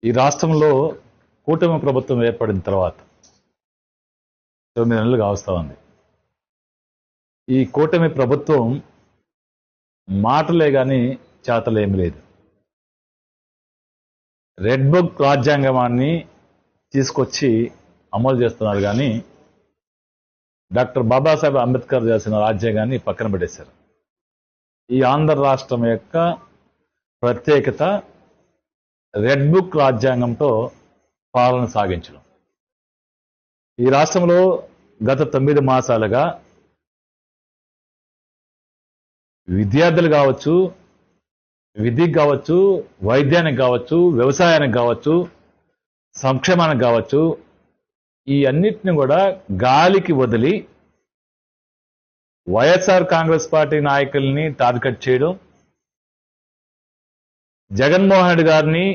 ఈ రాష్ట్రంలో కూటమి ప్రభుత్వం ఏర్పడిన తర్వాత 9 నెలలు కావస్తా ఉంది. ఈ కూటమి ప్రభుత్వం మాటలే గాని చేతలేమి లేదు. రెడ్ బుక్ రాజ్యాంగాన్ని తీసుకొచ్చి అమలు చేస్తున్నారు కానీ డాక్టర్ బాబాసాహెబ్ అంబేద్కర్ చేసిన రాజ్యాంగాన్ని పక్కన పెట్టేశారు. ఈ ఆంధ్ర రాష్ట్రం యొక్క ప్రత్యేకత రెడ్ బుక్ రాజ్యాంగంతో పాలన సాగించడం. ఈ రాష్ట్రంలో గత 9 మాసాలుగా విద్యార్థులు కావచ్చు, విద్యకు కావచ్చు, వైద్యానికి కావచ్చు, వ్యవసాయానికి కావచ్చు, సంక్షేమానికి కావచ్చు, ఈ అన్నిటిని కూడా గాలికి వదిలి వైఎస్ఆర్ కాంగ్రెస్ పార్టీ నాయకుల్ని టార్గెట్ చేయడం, జగన్మోహన్ రెడ్డి గారిని